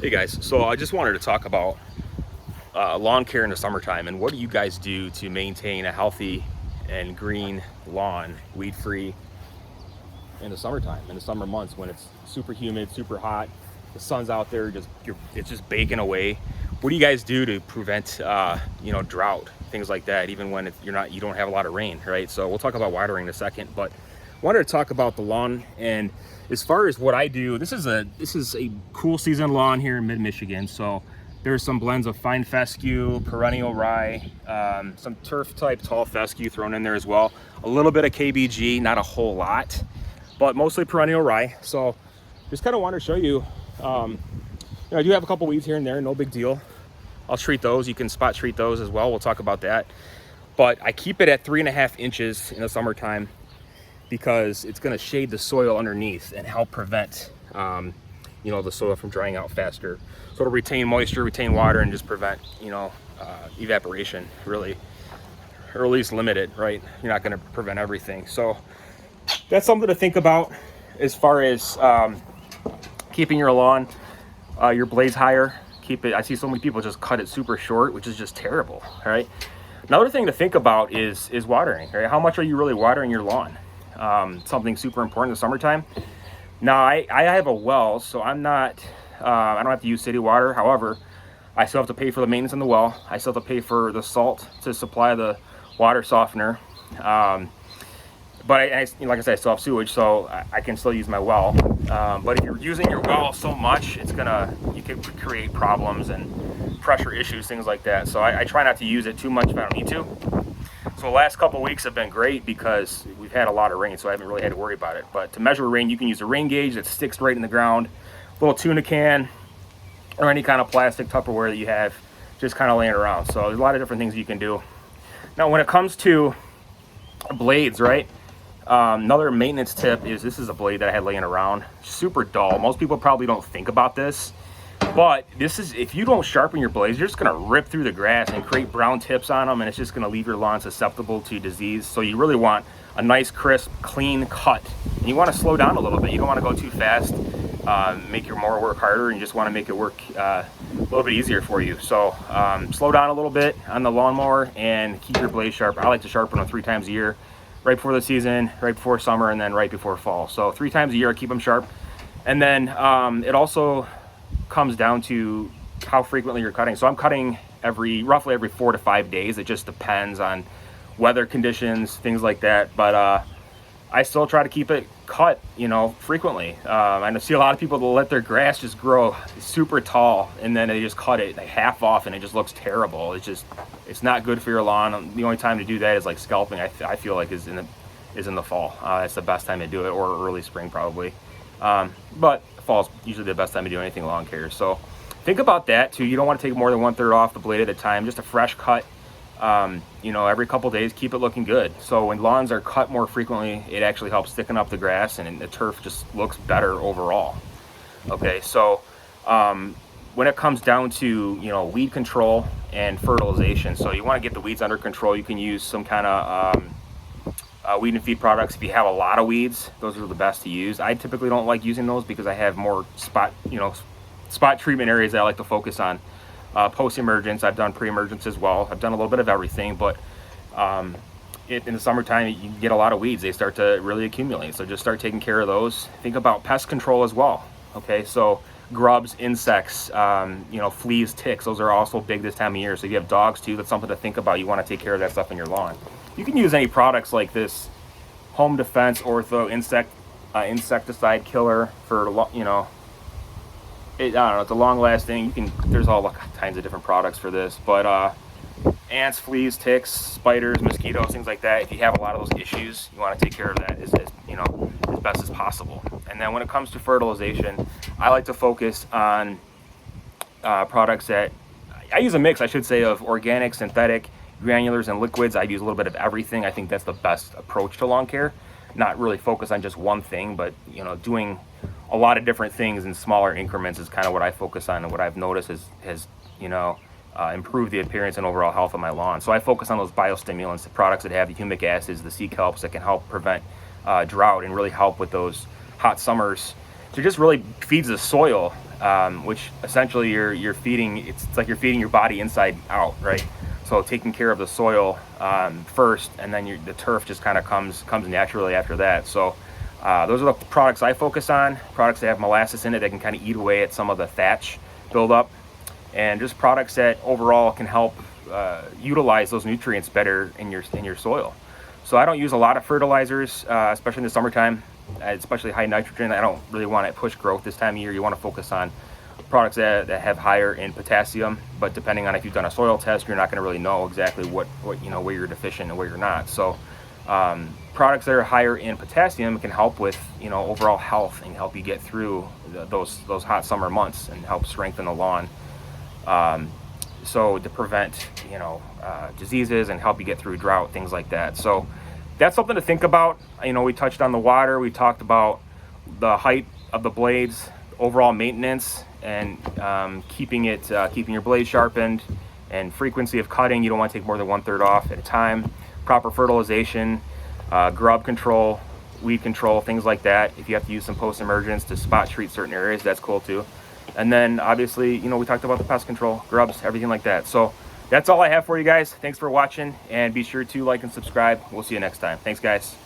Hey guys, so I just wanted to talk about lawn care in the summertime, and what do you guys do to maintain a healthy and green lawn, weed free, in the summertime, in the summer months when it's super humid, super hot, the sun's out there, it's just baking away. What do you guys do to prevent drought, things like that, even when you don't have a lot of rain, right? So we'll talk about watering in a second, but I wanted to talk about the lawn. And as far as what I do, this is a cool season lawn here in mid-Michigan. So there's some blends of fine fescue, perennial rye, some turf type tall fescue thrown in there as well, a little bit of KBG, not a whole lot, but mostly perennial rye. So just kind of want to show you, I do have a couple weeds here and there, no big deal. I'll treat those. You can spot treat those as well. We'll talk about that. But I keep it at 3.5 inches in the summertime because it's going to shade the soil underneath and help prevent the soil from drying out faster. So it'll retain moisture, retain water, and just prevent evaporation, really, or at least limit it, right? You're not going to prevent everything. So that's something to think about as far as keeping your lawn, your blades higher. Keep it. I see so many people just cut it super short, which is just terrible. All right. Another thing to think about is watering. Right? How much are you really watering your lawn? Something super important in the summertime. Now I have a well, so I'm not. I don't have to use city water. However, I still have to pay for the maintenance on the well. I still have to pay for the salt to supply the water softener. But like I said, I still have sewage, so I can still use my well. But if you're using your well so much, you can create problems and pressure issues, things like that. So I try not to use it too much if I don't need to. So the last couple of weeks have been great because we've had a lot of rain, so I haven't really had to worry about it. But to measure rain, you can use a rain gauge that sticks right in the ground, a little tuna can, or any kind of plastic Tupperware that you have just kind of laying around. So there's a lot of different things you can do. Now, when it comes to blades, right? Another maintenance tip is this is a blade that I had laying around, super dull. Most people probably don't think about this, but if you don't sharpen your blades, you're just going to rip through the grass and create brown tips on them, and it's just going to leave your lawn susceptible to disease. So you really want a nice, crisp, clean cut, and you want to slow down a little bit. You don't want to go too fast, make your mower work harder, and you just want to make it work a little bit easier for you. So slow down a little bit on the lawnmower and keep your blades sharp. I like to sharpen them 3 times a year. Right before the season, right before summer, and then right before fall. So 3 times a year, I keep them sharp. And then it also comes down to how frequently you're cutting. So I'm cutting roughly every 4 to 5 days. It just depends on weather conditions, things like that. But I still try to keep it cut, frequently. I see a lot of people that let their grass just grow super tall, and then they just cut it half off, and it just looks terrible. It's not good for your lawn. The only time to do that is like scalping. I feel like is in the fall. It's the best time to do it, or early spring probably. But fall's usually the best time to do anything lawn care. So think about that too. You don't want to take more than 1/3 off the blade at a time. Just a fresh cut. Every couple days, keep it looking good. So when lawns are cut more frequently, it actually helps thicken up the grass, and the turf just looks better overall. Okay, so when it comes down to weed control and fertilization, so you want to get the weeds under control. You can use some kind of weed and feed products. If you have a lot of weeds, those are the best to use. I typically don't like using those because I have more spot treatment areas that I like to focus on. Post-emergence, I've done pre-emergence as well. I've done a little bit of everything, but in the summertime, you get a lot of weeds. They start to really accumulate, so just start taking care of those. Think about pest control as well. Okay, so grubs, insects, fleas, ticks, those are also big this time of year. So if you have dogs too, that's something to think about. You want to take care of that stuff in your lawn. You can use any products like this Home Defense Ortho insecticide killer for I don't know, it's a long lasting. There's all kinds of different products for this, but ants, fleas, ticks, spiders, mosquitoes, things like that. If you have a lot of those issues, you want to take care of that as best as possible. And then when it comes to fertilization, I like to focus on products that I use a mix, I should say, of organic, synthetic, granulars, and liquids. I use a little bit of everything. I think that's the best approach to lawn care. Not really focus on just one thing, but doing a lot of different things in smaller increments is kind of what I focus on, and what I've noticed has improve the appearance and overall health of my lawn. So I focus on those biostimulants, the products that have the humic acids, the sea kelps that can help prevent drought and really help with those hot summers. So it just really feeds the soil which essentially you're feeding. It's like you're feeding your body inside out, right? So taking care of the soil first, and then the turf just kind of comes naturally after that. So those are the products I focus on. Products that have molasses in it that can kind of eat away at some of the thatch buildup, and just products that overall can help utilize those nutrients better in your soil. So I don't use a lot of fertilizers, especially in the summertime, especially high nitrogen. I don't really want to push growth this time of year. You want to focus on products that have higher in potassium, but depending on if you've done a soil test, you're not going to really know exactly what where you're deficient and where you're not. So products that are higher in potassium can help with overall health and help you get through those hot summer months and help strengthen the lawn. So to prevent diseases and help you get through drought, things like that. So that's something to think about. We touched on the water, we talked about the height of the blades, overall maintenance, and keeping your blade sharpened, and frequency of cutting. You don't want to take more than 1/3 off at a time. Proper fertilization, grub control, weed control, things like that. If you have to use some post-emergence to spot treat certain areas, that's cool too. And then obviously, we talked about the pest control, grubs, everything like that. So that's all I have for you guys. Thanks for watching, and be sure to like and subscribe. We'll see you next time. Thanks, guys.